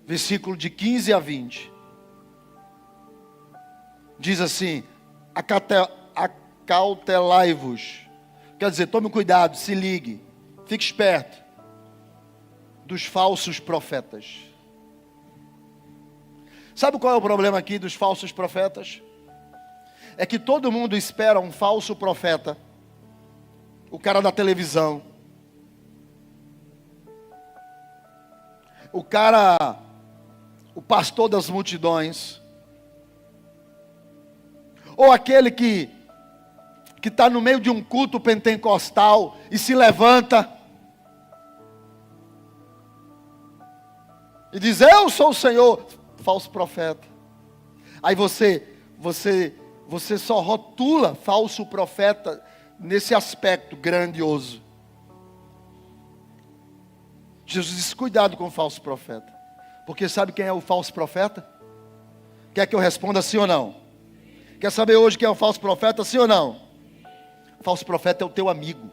versículo de 15 a 20. Diz assim, acautelai-vos. Quer dizer, tome cuidado, se ligue, fique esperto dos falsos profetas. Sabe qual é o problema aqui dos falsos profetas? É que todo mundo espera um falso profeta, o cara da televisão, o pastor das multidões, ou aquele que está no meio de um culto pentecostal e se levanta e diz, eu sou o Senhor, falso profeta. Aí você só rotula falso profeta nesse aspecto grandioso. Jesus disse, cuidado com o falso profeta. Porque sabe quem é o falso profeta? Quer que eu responda sim ou não? Quer saber hoje quem é o falso profeta, sim ou não? O falso profeta é o teu amigo.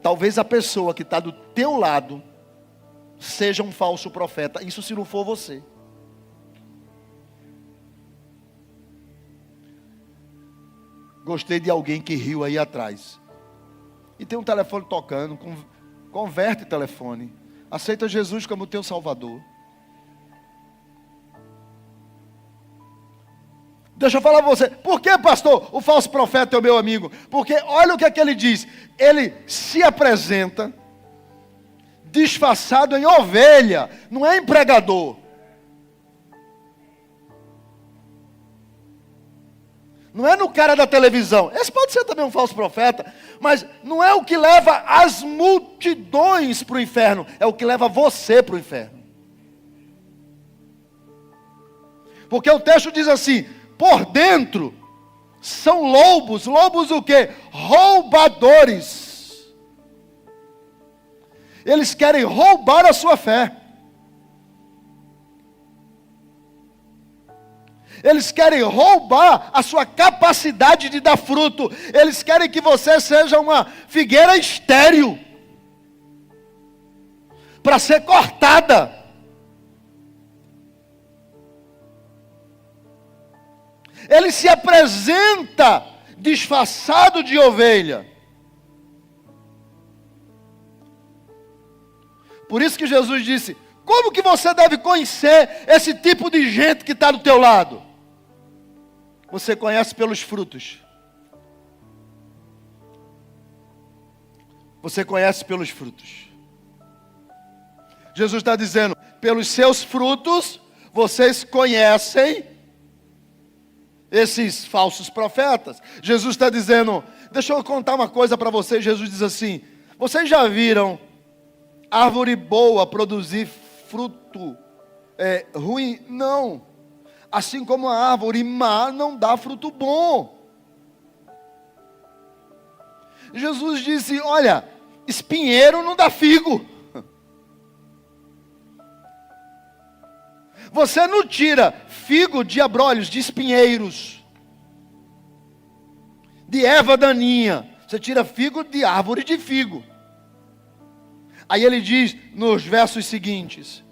Talvez a pessoa que está do teu lado seja um falso profeta. Isso se não for você. Gostei de alguém que riu aí atrás. E tem um telefone tocando. Converte o telefone. Aceita Jesus como teu Salvador. Deixa eu falar para você. Por que, pastor, o falso profeta é o meu amigo? Porque olha o que é que ele diz. Ele se apresenta disfarçado em ovelha. Não é em pregador. Não é no cara da televisão. Esse pode ser também um falso profeta. Mas não é o que leva as multidões para o inferno. É o que leva você para o inferno. Porque o texto diz assim, por dentro são lobos. Lobos o quê? Roubadores. Eles querem roubar a sua fé. Eles querem roubar a sua capacidade de dar fruto. Eles querem que você seja uma figueira estéril, para ser cortada. Ele se apresenta disfarçado de ovelha. Por isso que Jesus disse, como que você deve conhecer esse tipo de gente que está do teu lado? Você conhece pelos frutos. Você conhece pelos frutos. Jesus está dizendo, pelos seus frutos, vocês conhecem esses falsos profetas. Jesus está dizendo, deixa eu contar uma coisa para vocês. Jesus diz assim, vocês já viram árvore boa produzir fruto ruim? Não. Assim como a árvore má não dá fruto bom. Jesus disse, olha, espinheiro não dá figo. Você não tira figo de abrolhos, de espinheiros, de erva daninha. Você tira figo de árvore de figo. Aí ele diz nos versos seguintes: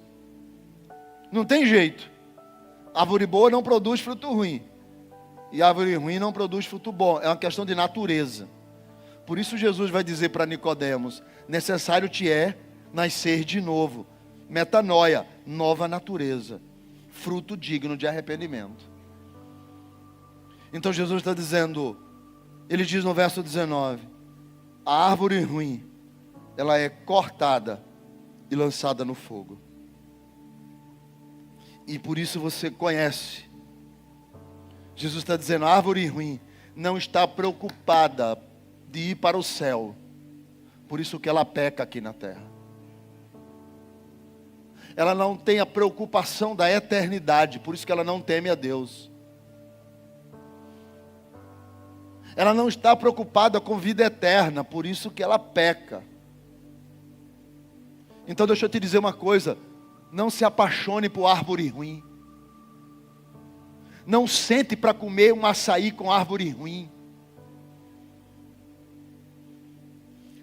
não tem jeito. Árvore boa não produz fruto ruim. E árvore ruim não produz fruto bom. É uma questão de natureza. Por isso Jesus vai dizer para Nicodemos: necessário te é nascer de novo. Metanoia, nova natureza. Fruto digno de arrependimento. Então Jesus está dizendo, ele diz no verso 19: a árvore ruim, ela é cortada e lançada no fogo. E por isso você conhece. Jesus está dizendo, a árvore ruim não está preocupada de ir para o céu. Por isso que ela peca aqui na terra. Ela não tem a preocupação da eternidade, por isso que ela não teme a Deus. Ela não está preocupada com vida eterna, por isso que ela peca. Então deixa eu te dizer uma coisa, não se apaixone por árvore ruim. Não sente para comer um açaí com árvore ruim.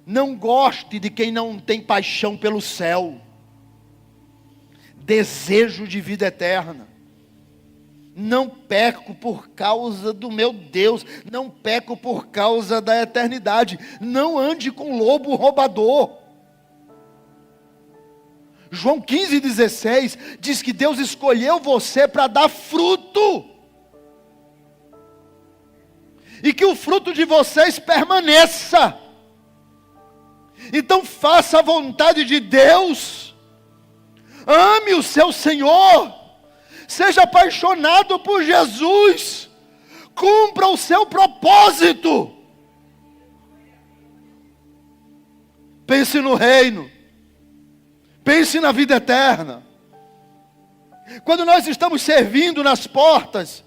Não goste de quem não tem paixão pelo céu. Desejo de vida eterna. Não peco por causa do meu Deus. Não peco por causa da eternidade. Não ande com lobo roubador. João 15,16 diz que Deus escolheu você para dar fruto. E que o fruto de vocês permaneça. Então faça a vontade de Deus. Ame o seu Senhor. Seja apaixonado por Jesus. Cumpra o seu propósito. Pense no reino. Pense na vida eterna. Quando nós estamos servindo nas portas,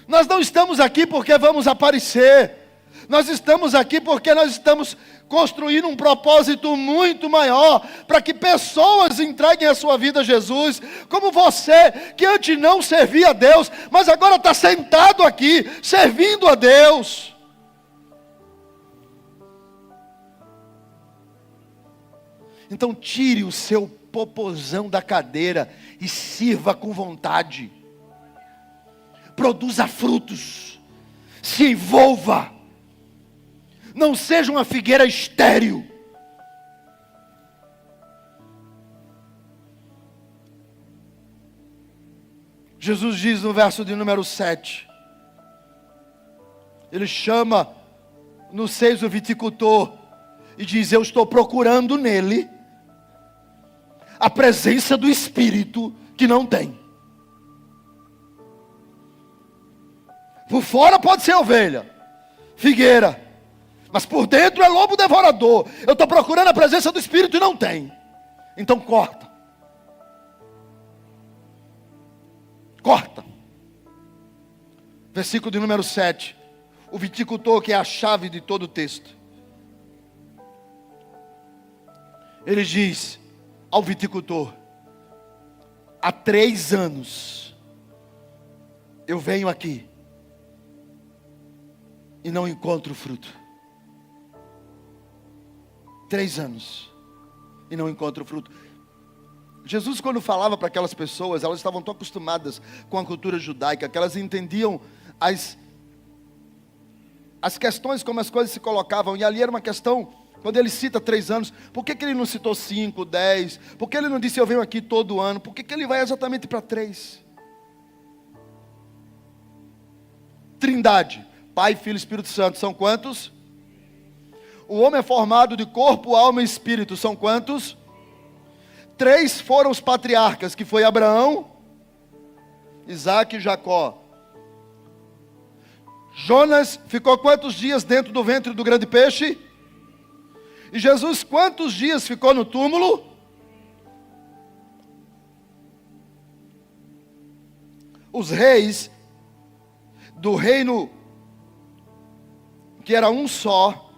nós não estamos aqui porque vamos aparecer. Nós estamos aqui porque nós estamos construindo um propósito muito maior, para que pessoas entreguem a sua vida a Jesus, como você, que antes não servia a Deus, mas agora está sentado aqui, servindo a Deus. Então tire o seu popozão da cadeira e sirva com vontade. Produza frutos. Se envolva. Não seja uma figueira estéril. Jesus diz no verso de número 7. Ele chama no 6 o viticultor e diz, eu estou procurando nele a presença do Espírito que não tem. Por fora pode ser ovelha, figueira, mas por dentro é lobo devorador. Eu estou procurando a presença do Espírito e não tem. Então corta. Corta. Versículo de número 7. O viticultor, que é a chave de todo o texto. Ele diz ao viticultor, há 3 anos eu venho aqui e não encontro fruto. 3 anos e não encontro fruto. Jesus, quando falava para aquelas pessoas, elas estavam tão acostumadas com a cultura judaica, que elas entendiam as questões, como as coisas se colocavam, e ali era uma questão. Quando ele cita 3 anos, por que ele não citou 5, 10? Por que ele não disse eu venho aqui todo ano? Por que ele vai exatamente para 3? Trindade, Pai, Filho e Espírito Santo, são quantos? O homem é formado de corpo, alma e espírito, são quantos? 3 foram os patriarcas, que foi Abraão, Isaac e Jacó. Jonas ficou quantos dias dentro do ventre do grande peixe? E Jesus quantos dias ficou no túmulo? Os reis do reino que era um só,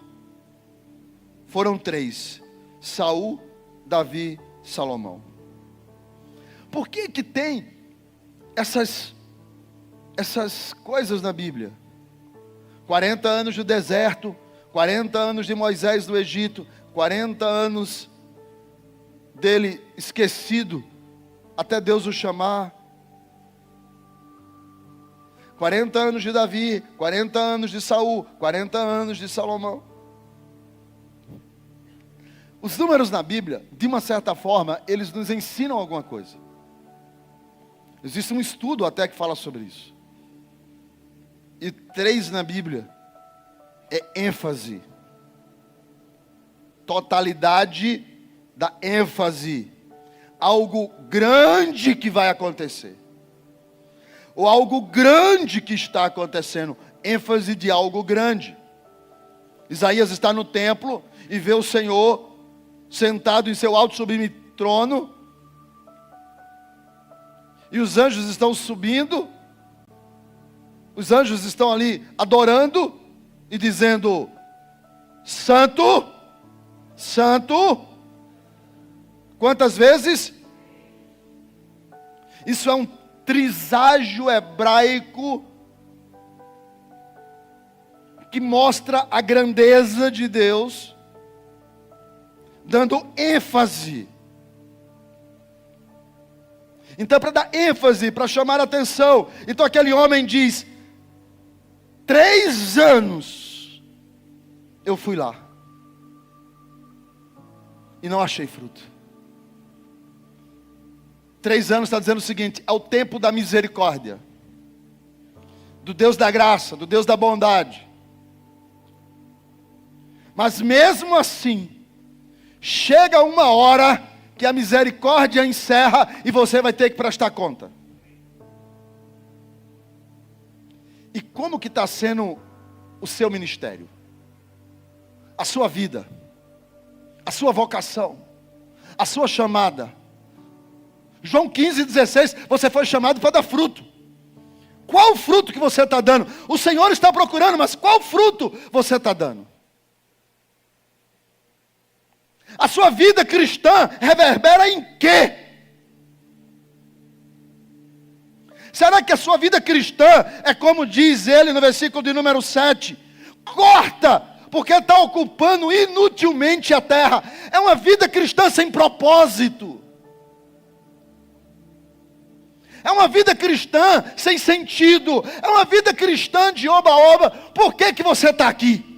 foram 3: Saul, Davi, Salomão. Por que que tem essas coisas na Bíblia? 40 anos do deserto, 40 anos de Moisés no Egito, 40 anos dele esquecido, até Deus o chamar. 40 anos de Davi, 40 anos de Saul, 40 anos de Salomão. Os números na Bíblia, de uma certa forma, eles nos ensinam alguma coisa. Existe um estudo até que fala sobre isso. E 3 na Bíblia é ênfase. Totalidade da ênfase. Algo grande que vai acontecer. Ou algo grande que está acontecendo. ênfase de algo grande. Isaías está no templo e vê o Senhor sentado em seu alto sublime trono. E os anjos estão subindo. Os anjos estão ali adorando e dizendo: Santo, Santo. Quantas vezes? Isso é um triságio hebraico que mostra a grandeza de Deus, dando ênfase. Então, para dar ênfase, para chamar a atenção, então aquele homem diz: 3 anos eu fui lá e não achei fruto. 3 anos está dizendo o seguinte: é o tempo da misericórdia, do Deus da graça, do Deus da bondade. Mas mesmo assim, chega uma hora que a misericórdia encerra e você vai ter que prestar conta. E como que está sendo o seu ministério? A sua vida, a sua vocação, a sua chamada. João 15:16, você foi chamado para dar fruto. Qual fruto que você está dando? O Senhor está procurando, mas qual fruto você está dando? A sua vida cristã reverbera em quê? Será que a sua vida cristã é como diz ele no versículo de número 7? Corta, porque está ocupando inutilmente a terra. É uma vida cristã sem propósito. É uma vida cristã sem sentido. É uma vida cristã de oba-oba. Por que que você está aqui?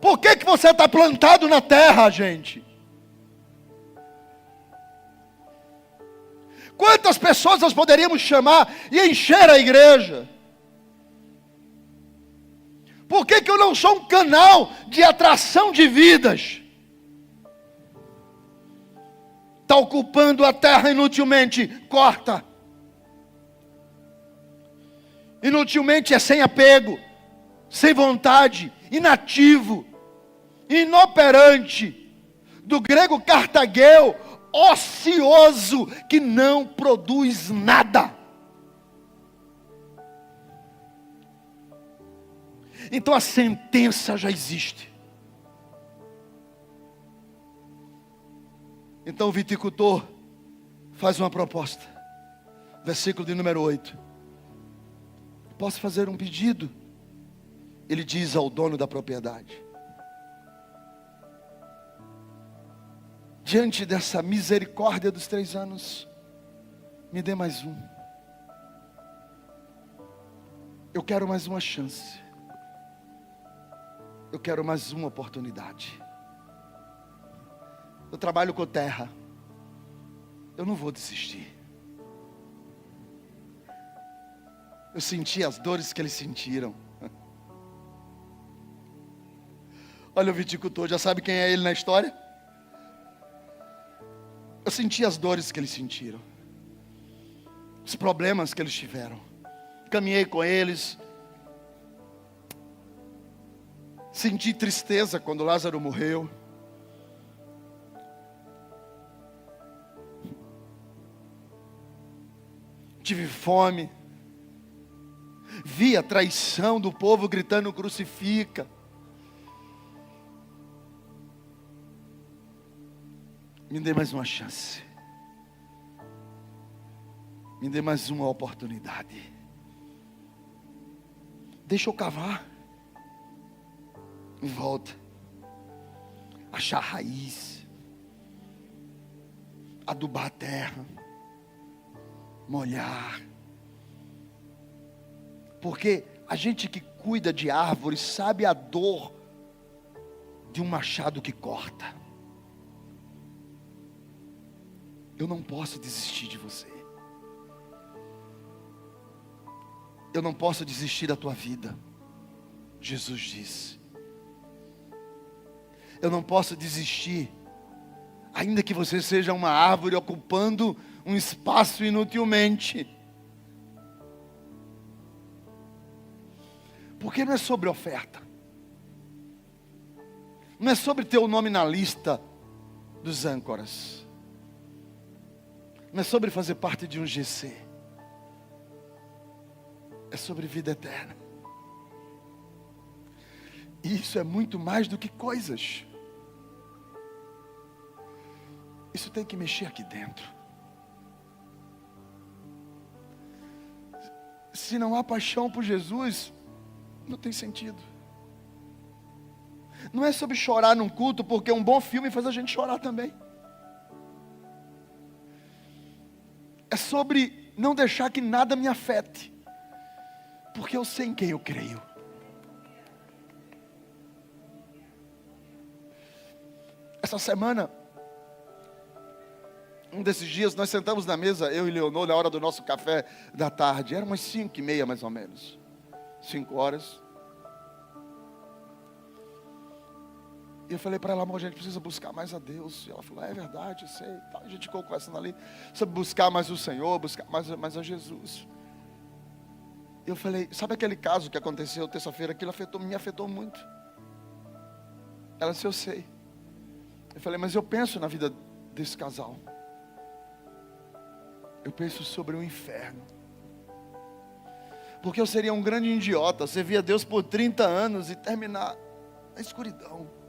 Por que que você está plantado na terra, gente? Quantas pessoas nós poderíamos chamar e encher a igreja? Por que que eu não sou um canal de atração de vidas? Está ocupando a terra inutilmente, corta. Inutilmente é sem apego, sem vontade, inativo, inoperante. Do grego cartagueu, ocioso, que não produz nada. Então a sentença já existe. Então o viticultor faz uma proposta. Versículo de número 8. Posso fazer um pedido? Ele diz ao dono da propriedade: diante dessa misericórdia dos 3 anos, me dê mais um. Eu quero mais uma chance. Eu quero mais uma oportunidade. Eu trabalho com terra. Eu não vou desistir. Eu senti as dores que eles sentiram. Olha o viticultor, já sabe quem é ele na história? Eu senti as dores que eles sentiram. Os problemas que eles tiveram. Caminhei com eles. Senti tristeza quando Lázaro morreu. Tive fome. Vi a traição do povo gritando: crucifica. Me dê mais uma chance. Me dê mais uma oportunidade. Deixa eu cavar. Em volta. Achar raiz. Adubar a terra. Molhar. Porque a gente que cuida de árvores sabe a dor de um machado que corta. Eu não posso desistir de você. Eu não posso desistir da tua vida. Jesus disse. Eu não posso desistir, ainda que você seja uma árvore ocupando um espaço inutilmente. Porque não é sobre oferta. Não é sobre ter o nome na lista dos âncoras. Não é sobre fazer parte de um GC. É sobre vida eterna. E isso é muito mais do que coisas. Isso tem que mexer aqui dentro. Se não há paixão por Jesus, não tem sentido. Não é sobre chorar num culto, porque um bom filme faz a gente chorar também. É sobre não deixar que nada me afete, porque eu sei em quem eu creio. Essa semana, um desses dias, nós sentamos na mesa, eu e Leonor, na hora do nosso café da tarde. Era umas 5h30 mais ou menos. 5 horas. E eu falei para ela, amor, a gente precisa buscar mais a Deus. E ela falou, é verdade, eu sei. A gente ficou conversando ali sobre buscar mais o Senhor, buscar mais a Jesus. Eu falei, sabe aquele caso que aconteceu terça-feira? Aquilo me afetou muito. Ela disse, eu sei. Eu falei, mas eu penso na vida desse casal. Eu penso sobre o inferno. Porque eu seria um grande idiota, servir a Deus por 30 anos e terminar na escuridão.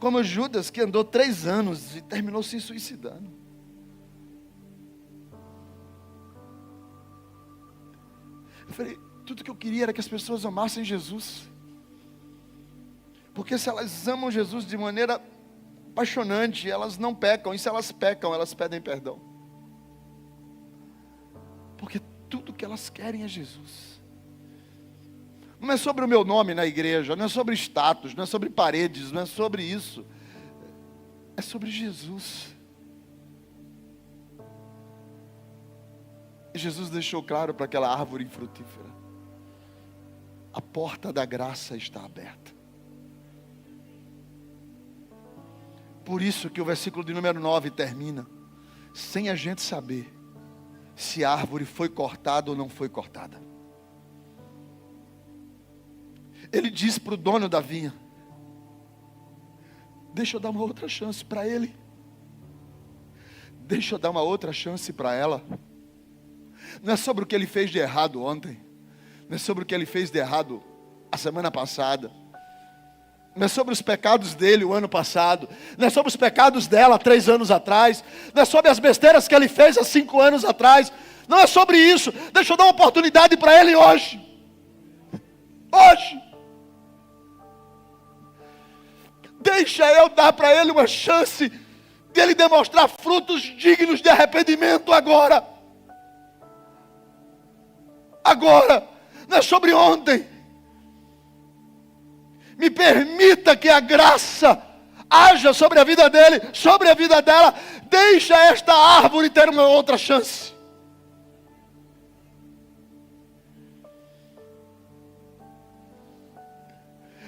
Como Judas, que andou 3 anos e terminou se suicidando. Eu falei, tudo que eu queria era que as pessoas amassem Jesus. Porque se elas amam Jesus de maneira apaixonante, elas não pecam. E se elas pecam, elas pedem perdão. Porque tudo que elas querem é Jesus. Não é sobre o meu nome na igreja, não é sobre status, não é sobre paredes, não é sobre isso. É sobre Jesus. E Jesus deixou claro para aquela árvore infrutífera: a porta da graça está aberta. Por isso que o versículo de número 9 termina sem a gente saber se a árvore foi cortada ou não foi cortada. Ele diz para o dono da vinha: deixa eu dar uma outra chance para ele. Deixa eu dar uma outra chance para ela. Não é sobre o que ele fez de errado ontem. Não é sobre o que ele fez de errado a semana passada. Não é sobre os pecados dele o ano passado. Não é sobre os pecados dela 3 anos atrás. Não é sobre as besteiras que ele fez há 5 anos atrás. Não é sobre isso. Deixa eu dar uma oportunidade para ele hoje. Hoje. Deixa eu dar para ele uma chance de ele demonstrar frutos dignos de arrependimento agora. Agora. Não é sobre ontem. Me permita que a graça haja sobre a vida dele, sobre a vida dela. Deixa esta árvore ter uma outra chance.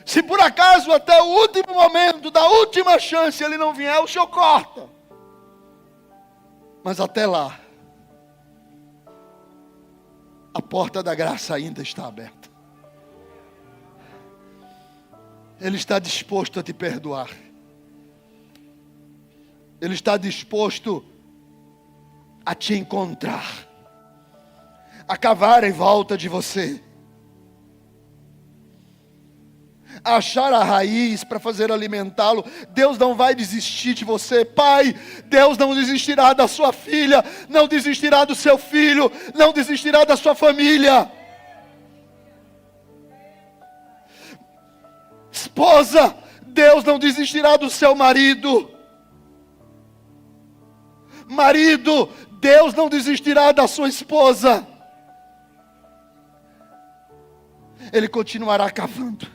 Se por acaso até o último momento, da última chance, ele não vier, o Senhor corta. Mas até lá, a porta da graça ainda está aberta. Ele está disposto a te perdoar. Ele está disposto a te encontrar, a cavar em volta de você, achar a raiz para fazer alimentá-lo. Deus não vai desistir de você, pai. Deus não desistirá da sua filha, não desistirá do seu filho, não desistirá da sua família. Esposa, Deus não desistirá do seu marido. Marido, Deus não desistirá da sua esposa. Ele continuará cavando.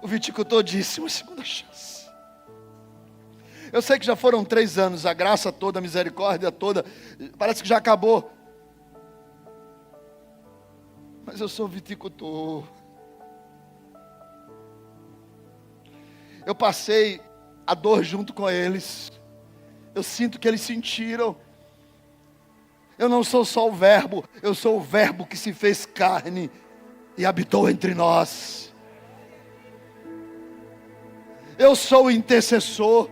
O viticultor disse: uma segunda chance. Eu sei que já foram 3 anos, a graça toda, a misericórdia toda, parece que já acabou. Mas eu sou viticultor. Eu passei a dor junto com eles. Eu sinto que eles sentiram. Eu não sou só o verbo, eu sou o verbo que se fez carne e habitou entre nós. Eu sou o intercessor,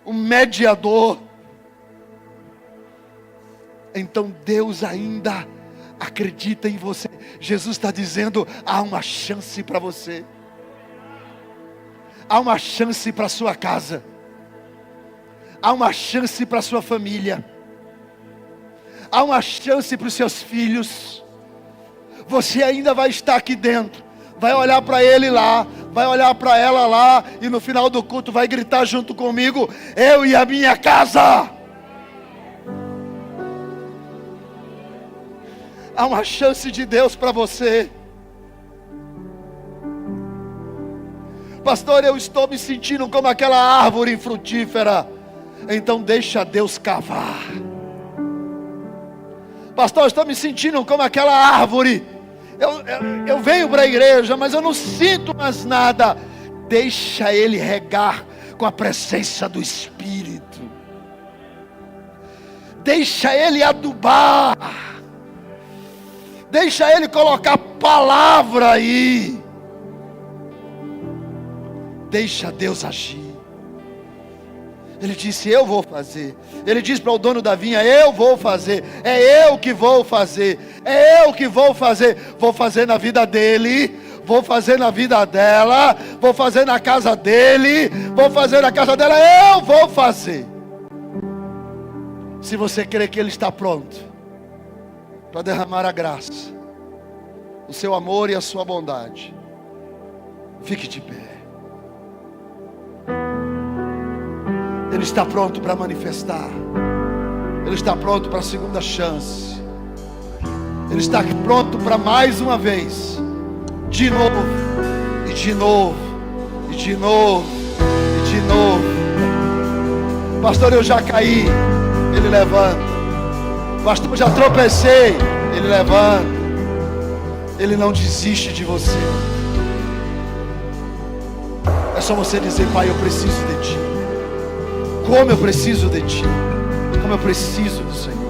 o mediador. Então Deus ainda acredita em você. Jesus está dizendo: há uma chance para você. Há uma chance para a sua casa. Há uma chance para a sua família. Há uma chance para os seus filhos. Você ainda vai estar aqui dentro. Vai olhar para ele lá. Vai olhar para ela lá. E no final do culto vai gritar junto comigo: eu e a minha casa. Há uma chance de Deus para você. Pastor, eu estou me sentindo como aquela árvore frutífera. Então deixa Deus cavar. Pastor, eu estou me sentindo como aquela árvore. Eu venho para a igreja, mas eu não sinto mais nada. Deixa Ele regar com a presença do Espírito. Deixa Ele adubar. Deixa Ele colocar palavra aí. Deixa Deus agir. Ele disse: eu vou fazer. Ele disse para o dono da vinha: eu vou fazer. É eu que vou fazer. É eu que vou fazer. Vou fazer na vida dele. Vou fazer na vida dela. Vou fazer na casa dele. Vou fazer na casa dela. Eu vou fazer. Se você crê que Ele está pronto para derramar a graça, o seu amor e a sua bondade, fique de pé. Ele está pronto para manifestar. Ele está pronto para a segunda chance. Ele está pronto para mais uma vez. De novo, e de novo, e de novo, e de novo. Pastor, eu já caí. Ele levanta. Pastor, eu já tropecei. Ele levanta. Ele não desiste de você. É só você dizer: pai, eu preciso de ti. Como eu preciso de ti. Como eu preciso do Senhor.